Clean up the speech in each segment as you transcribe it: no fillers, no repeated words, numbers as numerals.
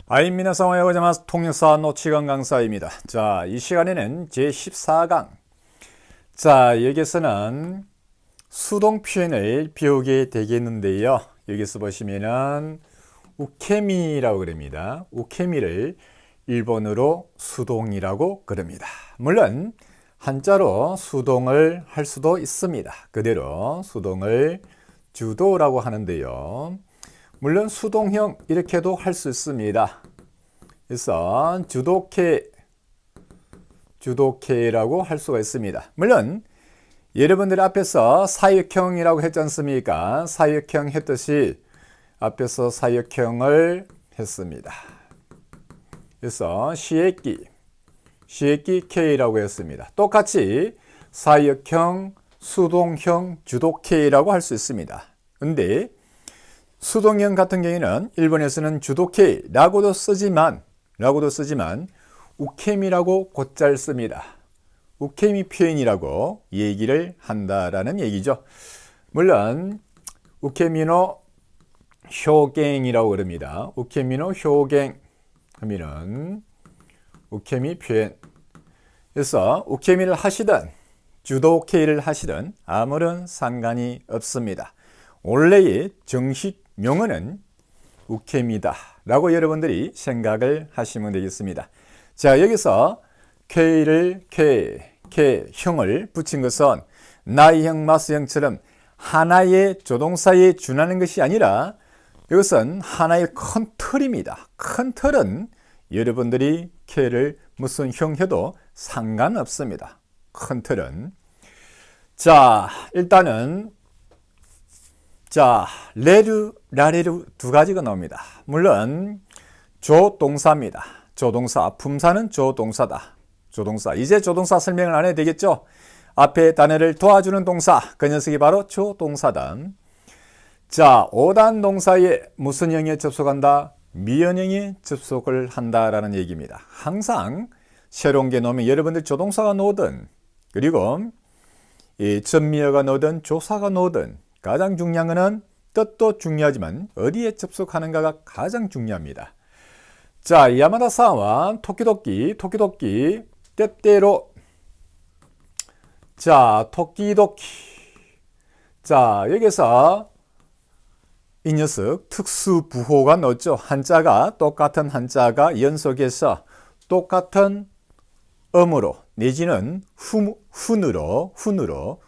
皆さんおはようございます。통역사 노치건 강사입니다. 자, 이 시간에는 제14강. 자, 여기서는 수동 표현을 배우게 되겠는데요. 여기서 보시면은 우케미라고 그럽니다. 우케미를 일본어로 수동이라고 그럽니다. 물론 한자로 수동을 할 수도 있습니다. 그대로 수동을 주도라고 하는데요. 물론 수동형 이렇게도 할 수 있습니다. 그래서 주도케라고 할 수가 있습니다. 물론 여러분들 앞에서 사역형이라고 했지 않습니까? 사역형 했듯이 앞에서 사역형을 했습니다. 그래서 시에끼 K라고 했습니다. 똑같이 사역형, 수동형, 주도케라고 할 수 있습니다. 근데 수동형 같은 경우에는 일본에서는 주도케라고도 쓰지만 우케미라고 곧잘 씁니다. 우케미 표현이라고 얘기를 한다라는 얘기죠. 물론 우케미노 효갱이라고 그럽니다. 우케미노 효갱 하면은 우케미 표현. 그래서 우케미를 하시든 주도케를 하시든 아무런 상관이 없습니다. 원래의 정식 명언은 우케미다 라고 여러분들이 생각을 하시면 되겠습니다. 자, 여기서 형을 붙인 것은 나이형, 마스형처럼 하나의 조동사에 준하는 것이 아니라 이것은 하나의 큰 틀입니다. 큰 틀은 여러분들이 K를 무슨 형 해도 상관없습니다. 큰 틀은. 자, 일단은 레르, 라레르 두 가지가 나옵니다. 물론 조동사입니다. 조동사, 품사는 조동사다. 조동사. 이제 조동사 설명을 안 해도 되겠죠? 앞에 단어를 도와주는 동사, 그 녀석이 바로 조동사다. 자, 5단 동사에 무슨 형에 접속한다? 미연형에 접속을 한다라는 얘기입니다. 항상 새로운 게 나오면 여러분들 조동사가 나오든 그리고 이 전미어가 나오든 조사가 나오든 가장 중요한 것은 뜻도 중요하지만 어디에 접속하는가가 가장 중요합니다. 자, 야마다사와 토끼도끼 때때로. 자, 토끼도끼. 자, 여기서 이 녀석 특수부호가 넣었죠. 한자가 똑같은 한자가 연속해서 똑같은 음으로 내지는 훈으로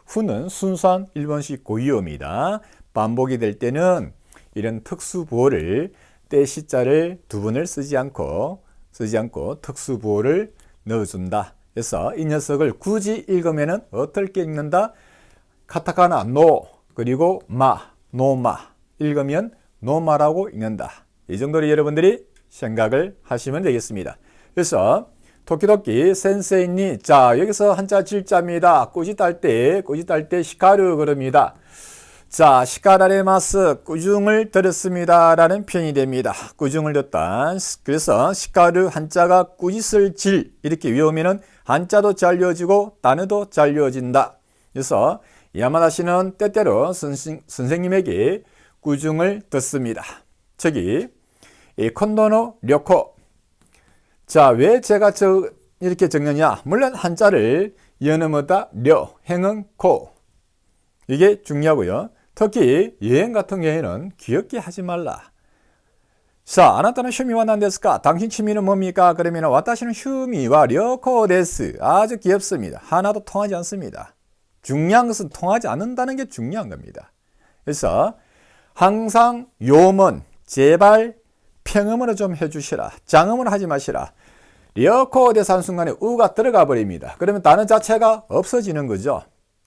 훈은 순수한 일본식 고유어입니다. 반복이 될 때는 이런 특수부호를 때 시자를 두 번을 쓰지 않고 특수부호를 넣어준다. 그래서 이 녀석을 굳이 읽으면은 어떻게 읽는다? 카타카나 노 그리고 노마 읽으면 노마라고 읽는다. 이 정도로 여러분들이 생각을 하시면 되겠습니다. 그래서 토끼도끼 센세이니. 자, 여기서 한자 질자입니다. 꾸지 딸 때 시카르 그럽니다. 자, 시카라레마스 꾸중을 들었습니다 라는 표현이 됩니다. 꾸중을 듣다. 그래서 시카르 한자가 꾸짓을 질 이렇게 외우면은 한자도 잘 외워지고 단어도 잘 외워진다. 그래서 야마다 씨는 때때로 선생님에게 꾸중을 듣습니다. 저기 이 콘도노 료코. 자, 왜 제가 이렇게 적느냐? 물론 한자를 연음어다 려, 행은 코. 이게 중요하고요. 특히 여행 같은 경우에는 귀엽게 하지 말라. 자, 아나타는 슈미와 난데스까? 당신 취미는 뭡니까? 그러면 와타시는 슈미와 려코 데스. 아주 귀엽습니다. 하나도 통하지 않습니다. 중요한 것은 통하지 않는다는 게 중요한 겁니다. 그래서 항상 요문, 제발 평음으로 좀 해주시라. 장음으로 하지 마시라. 려코 데스 한 순간에 우가 들어가 버립니다. 그러면 단어 자체가 없어지는 거죠.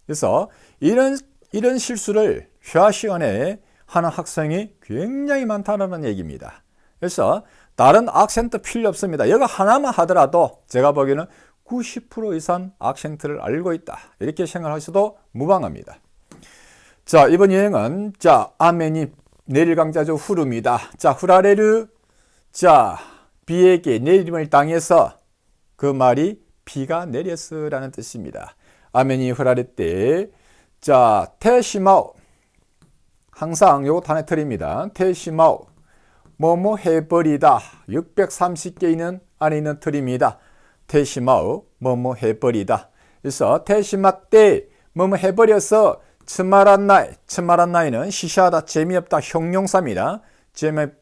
그래서 이런 실수를 회화 시간에 하는 학생이 굉장히 많다는 얘기입니다. 그래서 다른 악센트 필요 없습니다. 이거 하나만 하더라도 제가 보기에는 90% 이상 악센트를 알고 있다. 이렇게 생각하셔도 무방합니다. 자, 이번 여행은 아멘이 내릴 강자죠. 후르입니다. 자, 후라레르. 자, 비에게 내림을 당해서 그 말이 비가 내렸으라는 뜻입니다. 아멘이 후라레 때. 자, 테시마오. 항상 요거 단에 틀입니다. 테시마오. 뭐뭐 해버리다. 630개 있는 안에 있는 틀입니다. 테시마우 뭐뭐 해버리다. 그래서 테시마 때 뭐뭐 해버려서 츠마란나이는 시시하다, 재미없다, 형용사입니다.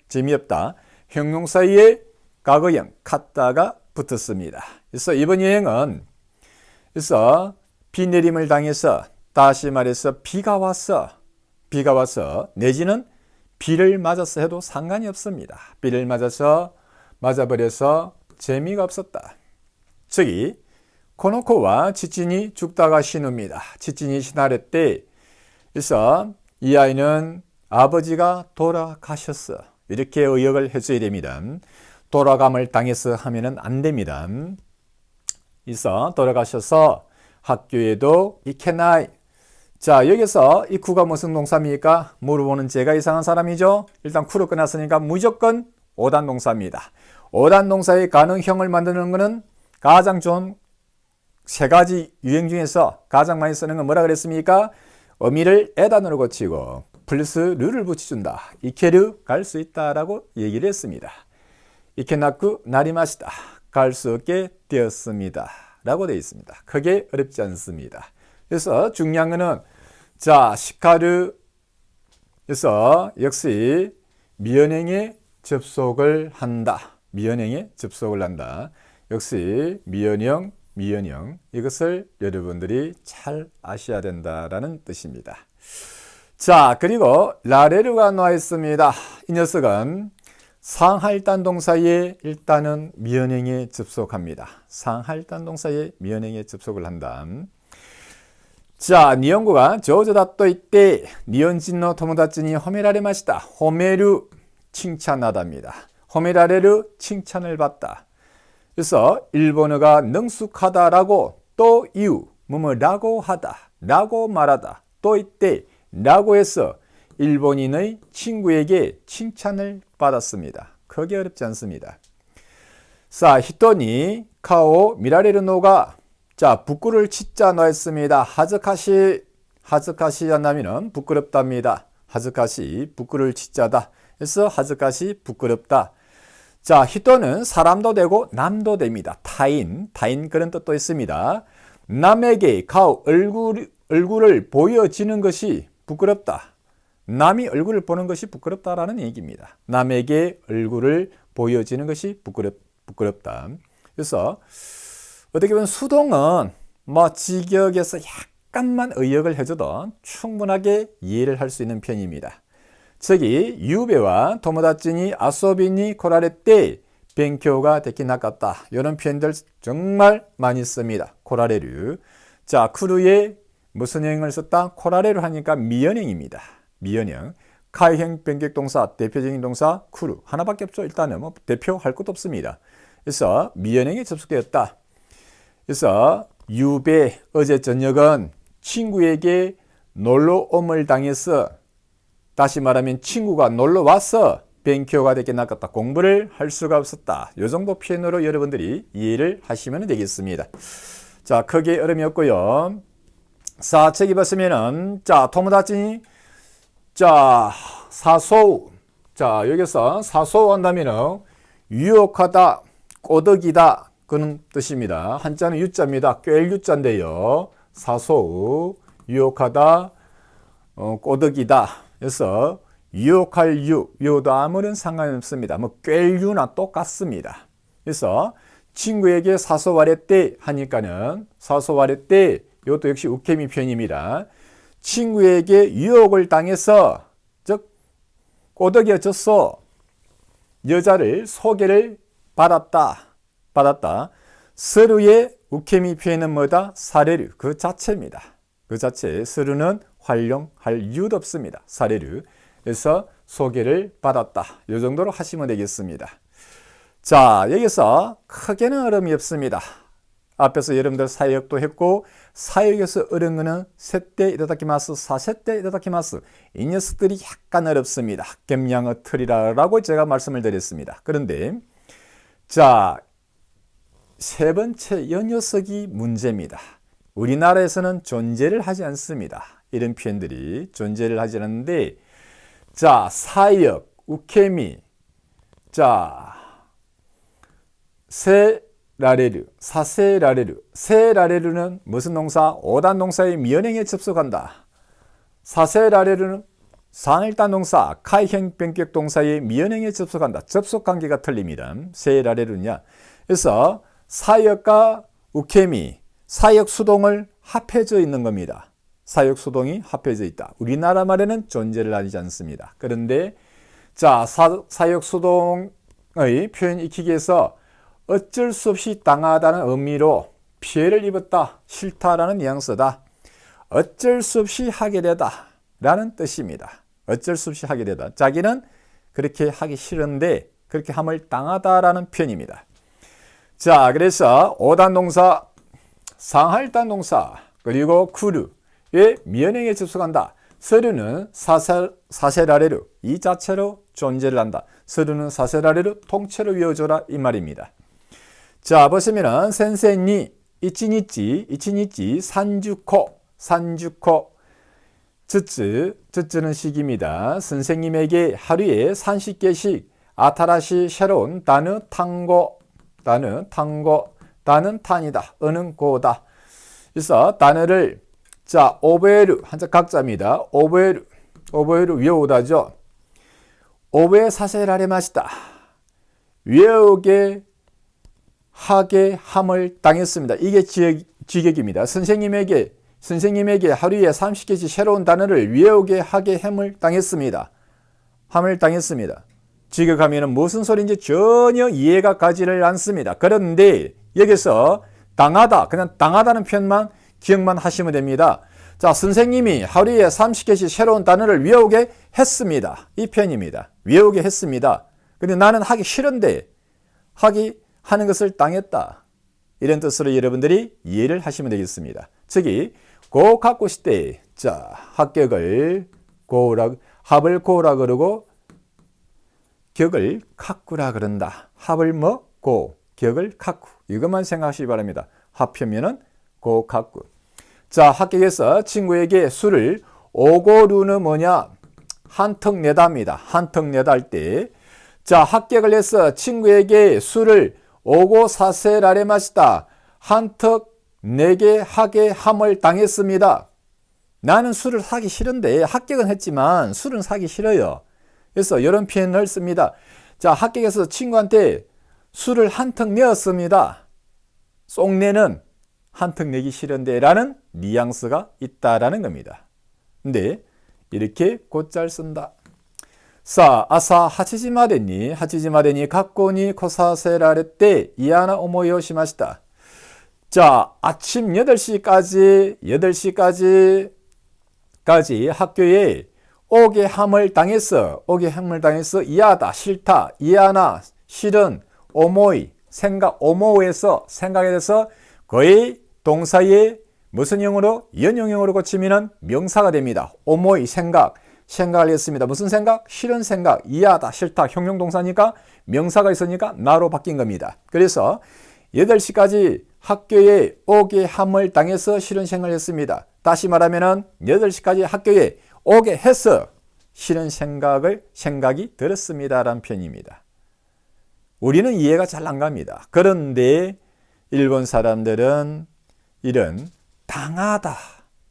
재미없다. 형용사에 과거형 카타가 붙었습니다. 그래서 이번 여행은 그래서 비 내림을 당해서 다시 말해서 비가 와서 내지는 비를 맞아서 해도 상관이 없습니다. 비를 맞아버려서 재미가 없었다. 저기 코노코와 치친이 죽다가 신우입니다. 치친이 신하를 때 그래서 이 아이는 아버지가 돌아가셨어. 이렇게 의역을 해줘야 됩니다. 돌아감을 당해서 하면은 안 됩니다. 그래서 돌아가셔서 학교에도 이케나이. 자, 여기서 이 쿠가 무슨 동사입니까? 물어보는 제가 이상한 사람이죠. 일단 쿠로 끝났으니까 무조건 오단 동사입니다. 오단 동사의 가능형을 만드는 것은 가장 좋은 세 가지 유형 중에서 가장 많이 쓰는 건 뭐라 그랬습니까? 어미를 에단으로 고치고 플러스 르를 붙여준다. 이케르 갈 수 있다라고 얘기를 했습니다. 이케나쿠 나리마시다. 갈 수 없게 되었습니다. 라고 되어 있습니다. 크게 어렵지 않습니다. 그래서 중요한 거는 자, 시카르에서 역시 미연행에 접속을 한다. 미연행에 접속을 한다. 역시 미연형 이것을 여러분들이 잘 아셔야 된다라는 뜻입니다. 자, 그리고 라레르가 나와 있습니다. 이 녀석은 상하일단 동사에 일단은 미연행에 접속합니다. 상하일단 동사에 미연행에 접속을 한다. 자, 니혼고가 조조다또 이때 니혼진노 토모다치니 호메라레 마시다. 호메루 칭찬하다입니다. 호메라레르 칭찬을 받다. 그래서 일본어가 능숙하다라고 또 이유 뭐뭐라고 하다 라고 말하다 또 이때 라고 해서 일본인의 친구에게 칭찬을 받았습니다. 크게 어렵지 않습니다. 자, 히토니 카오 미라레르 노가 자, 부끄를 치자 넣었습니다. 하즈카시 한다면은 부끄럽답니다. 하즈카시 부끄를 치자다. 그래서 하즈카시 부끄럽다. 자, 히토는 사람도 되고 남도 됩니다. 타인 그런 뜻도 있습니다. 남에게 카오 얼굴을 보여지는 것이 부끄럽다. 남이 얼굴을 보는 것이 부끄럽다라는 얘기입니다. 남에게 얼굴을 보여지는 것이 부끄럽다. 그래서 어떻게 보면 수동은 뭐 직역에서 약간만 의역을 해줘도 충분하게 이해를 할 수 있는 편입니다. 저기 유베와 토모다치니 아소비니 코라레 벤교가 데키나갔다. 이런 표현들 정말 많이 씁니다. 코라레류. 자, 쿠루에 무슨 형을 썼다? 코라레를 하니까 미연형입니다. 미연형. 카이형 변격동사, 대표적인 동사 쿠루. 하나밖에 없죠. 일단은 뭐 대표할 것도 없습니다. 그래서 미연형에 접속되었다. 그래서 유배 어제 저녁은 친구에게 놀러옴을 당해서 다시 말하면 친구가 놀러와서 勉強が できなかった 공부를 할 수가 없었다. 이 정도 표현으로 여러분들이 이해를 하시면 되겠습니다. 자, 크게 어려움이 없고요. 자, 책이 봤으면은 자, 토모다치 자, 사소우. 자, 여기서 사소우 한다면은 유혹하다, 꼬덕이다 그런 뜻입니다. 한자는 유자입니다. 꿰유자인데요. 사소우, 유혹하다, 꼬덕이다. 그래서 유혹할 유도 아무런 상관이 없습니다. 뭐 꿰유나 똑같습니다. 그래서 친구에게 사소와레떼 하니까는 사소와레떼 이것도 역시 우케미 표현입니다. 친구에게 유혹을 당해서 즉 꼬덕여졌어. 여자를 소개를 받았다. 서류의 우케미 표현은 뭐다? 사례류 그 자체입니다. 그 자체 서류는 활용할 이유도 없습니다. 사례류. 그래서 소개를 받았다. 이 정도로 하시면 되겠습니다. 자, 여기서 크게는 어려움이 없습니다. 앞에서 여러분들 사역도 했고 사역에서 어려운 거는 세때 이타다키마스, 사세때 이타다키마스 이 녀석들이 약간 어렵습니다. 겜양어 틀이라고 제가 말씀을 드렸습니다. 그런데 자, 세 번째 이 녀석이 문제입니다. 우리나라에서는 존재를 하지 않습니다. 이런 표현들이 존재를 하지 않는데 자, 사역, 우케미 자, 세라레르, 사세라레르. 세라레르는 무슨 동사? 5단 동사의 미연행에 접속한다. 사세라레르는 상일단 동사, 카이행 변격 동사의 미연행에 접속한다. 접속 관계가 틀립니다. 세라레르냐. 그래서 사역과 우케미, 사역 수동을 합해져 있는 겁니다. 사역 수동이 합해져 있다. 우리나라 말에는 존재를 하지 않습니다. 그런데 자, 사역 수동의 표현 익히기 위해서 어쩔 수 없이 당하다는 의미로 피해를 입었다, 싫다라는 뉘앙스다. 어쩔 수 없이 하게 되다 라는 뜻입니다. 어쩔 수 없이 하게 되다. 자기는 그렇게 하기 싫은데 그렇게 함을 당하다라는 표현입니다. 자, 그래서 5단 동사, 상할단 동사, 그리고 쿠르의 미연행에 접속한다. 서류는 사세라레르, 이 자체로 존재를 한다. 서류는 사세라레르 통째로 외워줘라 이 말입니다. 자, 보시면은 센세니, 이치니치, 산주코, 즈즈는 식입니다. 선생님에게 하루에 30개씩 아타라시 새로운 단어 탕고, 단은 탄이다, 어는 고다. 그래서 단어를 자, 오베르 한자 각자입니다. 오베르 외우다죠. 오베 사세라레 마시다. 외우게 하게 함을 당했습니다. 이게 지격입니다. 선생님에게 하루에 30개씩 새로운 단어를 외우게 하게 함을 당했습니다. 지격하면 무슨 소리인지 전혀 이해가 가지를 않습니다. 그런데 여기서 당하다, 그냥 당하다는 표현만 기억만 하시면 됩니다. 자, 선생님이 하루에 30개씩 새로운 단어를 외우게 했습니다. 이 표현입니다. 외우게 했습니다. 근데 나는 하기 싫은데 하는 것을 당했다. 이런 뜻으로 여러분들이 이해를 하시면 되겠습니다. 즉이 고 갖고 시대. 자, 합격을 합을 고라 그러고 격을 카쿠라 그런다. 합을 고, 격을 카쿠. 이것만 생각하시기 바랍니다. 합하면은 고 카쿠. 자, 합격해서 친구에게 술을 오고루는 뭐냐? 한턱 내다입니다. 한턱 내다 할 때. 자, 합격을 해서 친구에게 술을 오고 사세라레 마시다. 한턱 내게 하게 함을 당했습니다. 나는 술을 사기 싫은데 합격은 했지만 술은 사기 싫어요. 그래서 이런 표현을 씁니다. 자, 합격해서 친구한테 술을 한턱 내었습니다. 쏙내는 한턱 내기 싫은데 라는 뉘앙스가 있다라는 겁니다. 근데 이렇게 곧잘 쓴다. 사, 아사 하치지마데니 각고니 코사세라레 때 이하나 오모요 시마시다. 자, 아침 8시까지 학교에 오게 함을 당했어. 이하다, 싫다, 이하나, 싫은, 오모이, 생각, 오모에서 생각에 대해서 거의 동사의 무슨 형으로? 연용형으로 고치면 명사가 됩니다. 오모이, 생각을 했습니다. 무슨 생각? 싫은 생각, 이하다, 싫다, 형용동사니까 명사가 있으니까 나로 바뀐 겁니다. 그래서 8시까지 학교에 오게 함을 당해서 싫은 생각을 했습니다. 다시 말하면 8시까지 학교에 오게 해서 싫은 생각이 들었습니다 라는 표현입니다. 우리는 이해가 잘 안 갑니다. 그런데 일본 사람들은 이런 당하다,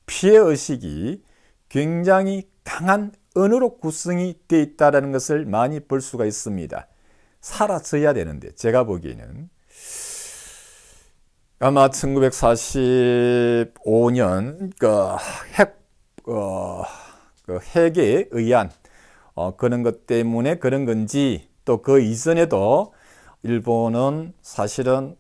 피해의식이 굉장히 강한 언어로 구성이 되어 있다는 것을 많이 볼 수가 있습니다. 사라져야 되는데 제가 보기에는 아마 1945년 핵에 의한 그런 것 때문에 그런 건지 또 그 이전에도 일본은 사실은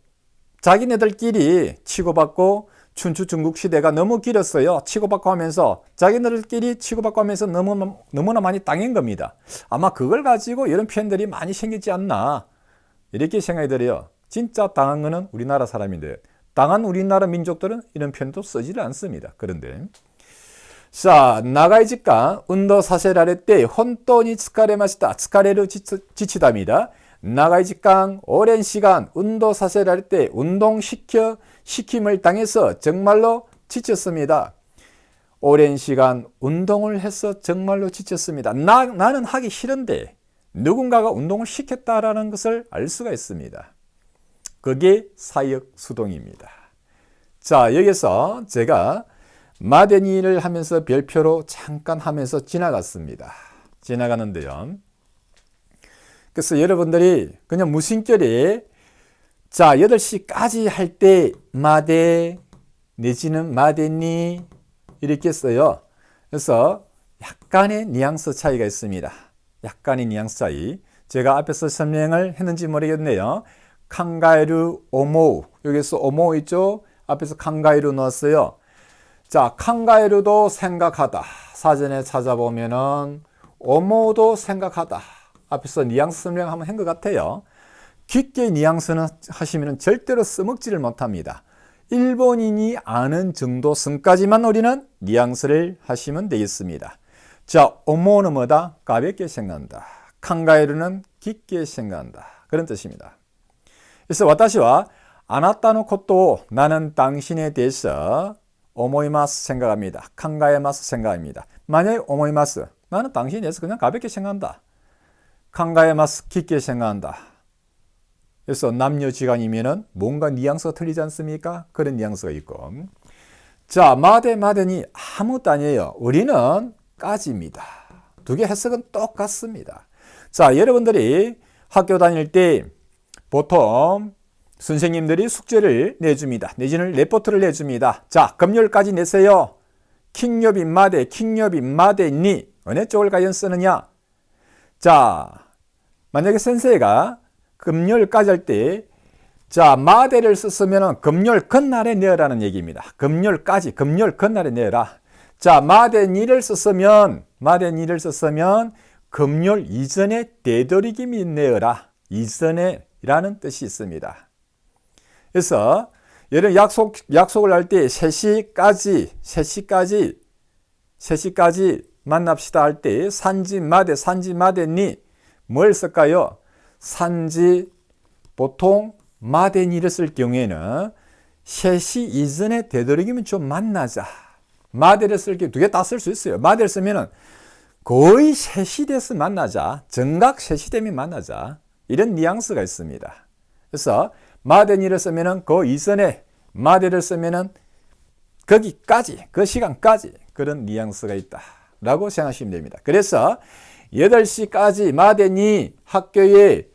자기네들끼리 치고받고 춘추 중국 시대가 너무 길었어요. 치고받고 하면서 자기네들끼리 치고받고 하면서 너무나 많이 당한 겁니다. 아마 그걸 가지고 이런 표현들이 많이 생기지 않나 이렇게 생각이 들어요. 진짜 당한 거는 우리나라 사람인데 당한 우리나라 민족들은 이런 표현도 쓰지를 않습니다. 그런데 자, 나가이지간 운동 사세라레 때 혼돈이 스카레마시다. 스카레를 지치답니다. 나가이지간 오랜 시간 운동 사세라레 때 운동시킴을 당해서 정말로 지쳤습니다. 오랜 시간 운동을 해서 정말로 지쳤습니다. 나는 하기 싫은데 누군가가 운동을 시켰다라는 것을 알 수가 있습니다. 그게 사역 수동입니다. 자, 여기서 제가 마데니를 하면서 별표로 잠깐 하면서 지나갔습니다. 지나가는데요. 그래서 여러분들이 그냥 무심결에 자, 8시까지 할 때 마데 내지는 마데니 이렇게 써요. 그래서 약간의 뉘앙스 차이가 있습니다. 약간의 뉘앙스 차이. 제가 앞에서 설명을 했는지 모르겠네요. 칸가에루 오모우. 여기서 오모우 있죠? 앞에서 칸가에루 넣었어요. 자, 칸가에루도 생각하다. 사전에 찾아보면은 오모우도 생각하다. 앞에서 뉘앙스 설명 한번 한 것 같아요. 깊게 뉘앙스는 하시면 절대로 써먹지를 못합니다. 일본인이 아는 정도 선까지만 우리는 뉘앙스를 하시면 되겠습니다. 자, 오모는 뭐다? 가볍게 생각한다. 칸가에루는 깊게 생각한다. 그런 뜻입니다. 그래서 와타시와 아나타노 코토 나는 당신에 대해서 오모이마스 생각합니다. 칸가에마스 생각합니다. 만약에 오모이마스 나는 당신에 대해서 그냥 가볍게 생각한다. 칸가에마스 깊게 생각한다. 그래서 남녀지간이면은 뭔가 뉘앙스가 틀리지 않습니까? 그런 뉘앙스가 있고. 자, 마데니 아무것도 아니에요. 우리는 까지입니다. 두 개 해석은 똑같습니다. 자, 여러분들이 학교 다닐 때 보통 선생님들이 숙제를 내줍니다. 내지는 레포트를 내줍니다. 자, 금요일까지 내세요. 킹요비 마데니 어느 쪽을 과연 쓰느냐? 자, 만약에 선생가 금요일까지 할 때, 자, 마데를 썼으면 금요일 건날에 내어라는 얘기입니다. 금요일까지, 금요일 건날에 내어라. 자, 마데니를 썼으면 금요일 이전에 되도록이면 내어라. 이전에 라는 뜻이 있습니다. 그래서 예를 약속을 할 때 3시까지 만납시다 할 때 산지 마데니 뭘 쓸까요? 산지 보통 마데니를 쓸 경우에는 3시 이전에 되도록이면 좀 만나자. 마데를 쓸 경우 두 개 다 쓸 수 있어요. 마데를 쓰면은 거의 3시 돼서 만나자. 정각 3시 되면 만나자. 이런 뉘앙스가 있습니다. 그래서 마데니를 쓰면은 그 이전에 마데를 쓰면은 거기까지, 그 시간까지 그런 뉘앙스가 있다. 라고 생각하시면 됩니다. 그래서 8시까지 마데니 학교에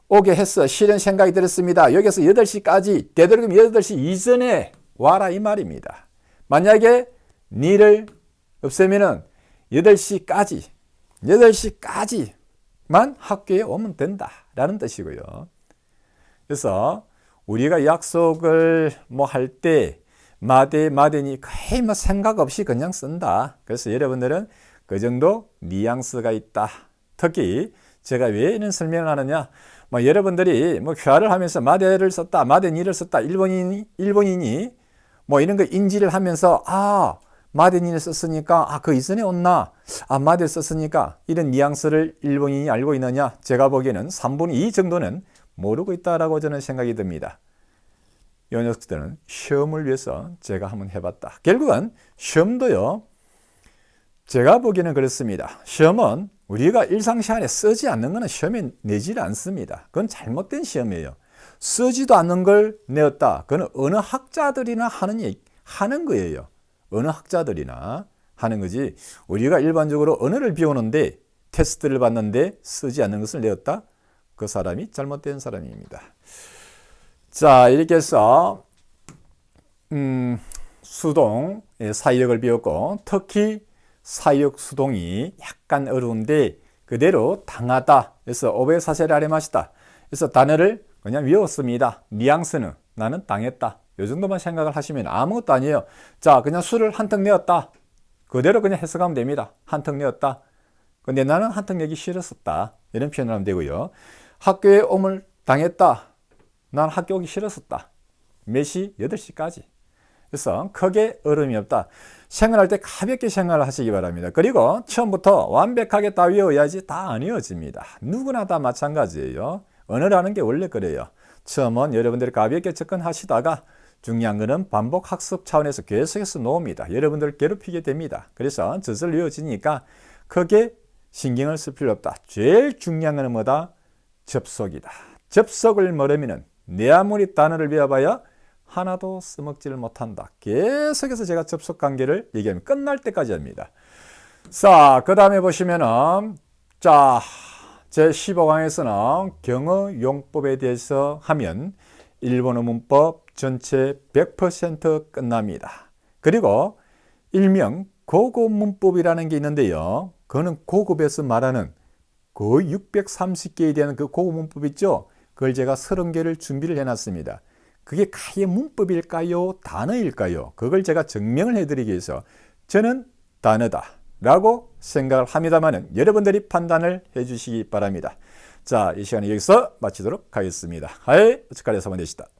오게 해서 싫은 생각이 들었습니다. 여기서 8시까지 되도록이면 8시 이전에 와라 이 말입니다. 만약에 니를 없애면은 8시까지만 학교에 오면 된다 라는 뜻이고요. 그래서 우리가 약속을 뭐 할 때 마데니 거의 뭐 생각 없이 그냥 쓴다. 그래서 여러분들은 그 정도 뉘앙스가 있다. 특히 제가 왜 이런 설명을 하느냐? 뭐 여러분들이 뭐 회화를 하면서 마데를 썼다, 마데니를 썼다, 일본인이 뭐 이런 거 인지를 하면서 마데니를 썼으니까 그 이전에 온나? 마데를 썼으니까 이런 뉘앙스를 일본인이 알고 있느냐? 제가 보기에는 3분의 2 정도는 모르고 있다라고 저는 생각이 듭니다. 이 녀석들은 시험을 위해서 제가 한번 해봤다. 결국은 시험도요. 제가 보기에는 그렇습니다. 시험은 우리가 일상시간에 쓰지 않는 것은 시험에 내지를 않습니다. 그건 잘못된 시험이에요. 쓰지도 않는 걸 내었다. 그건 어느 학자들이나 하는 거예요. 어느 학자들이나 하는 거지. 우리가 일반적으로 언어를 배우는데 테스트를 봤는데 쓰지 않는 것을 내었다. 그 사람이 잘못된 사람입니다. 자, 이렇게 해서 수동 사역을 배웠고 특히 사역 수동이 약간 어려운데 그대로 당하다. 그래서 오베 사세를 아레마시다. 그래서 단어를 그냥 외웠습니다. 뉘앙스는 나는 당했다. 이 정도만 생각을 하시면 아무것도 아니에요. 자, 그냥 술을 한 턱 내었다. 그대로 그냥 해석하면 됩니다. 한 턱 내었다. 근데 나는 한 턱 내기 싫었었다. 이런 표현을 하면 되고요. 학교에 오물 당했다. 난 학교 오기 싫었었다. 몇 시? 8시까지. 그래서 크게 어려움이 없다. 생활할 때 가볍게 생활을 하시기 바랍니다. 그리고 처음부터 완벽하게 다 외워야지 다 안 외워집니다. 누구나 다 마찬가지예요. 언어라는 게 원래 그래요. 처음은 여러분들이 가볍게 접근하시다가 중요한 것은 반복 학습 차원에서 계속해서 놓습니다. 여러분들을 괴롭히게 됩니다. 그래서 젖을 외워지니까 크게 신경을 쓸 필요 없다. 제일 중요한 건 뭐다? 접속이다. 접속을 모르면은 내 아무리 단어를 배워봐야 하나도 써먹지를 못한다. 계속해서 제가 접속 관계를 얘기하면 끝날 때까지 합니다. 자, 그 다음에 보시면은 자, 제 15강에서는 경어 용법에 대해서 하면 일본어 문법 전체 100% 끝납니다. 그리고 일명 고급 문법이라는 게 있는데요. 그거는 고급에서 말하는 거의 630개에 대한 그 고급 문법 있죠. 그걸 제가 30개를 준비를 해놨습니다. 그게 가히 문법일까요? 단어일까요? 그걸 제가 증명을 해드리기 위해서 저는 단어다 라고 생각을 합니다만 여러분들이 판단을 해주시기 바랍니다. 자, 이 시간에 여기서 마치도록 하겠습니다. 하이, 오츠카레 사마でした.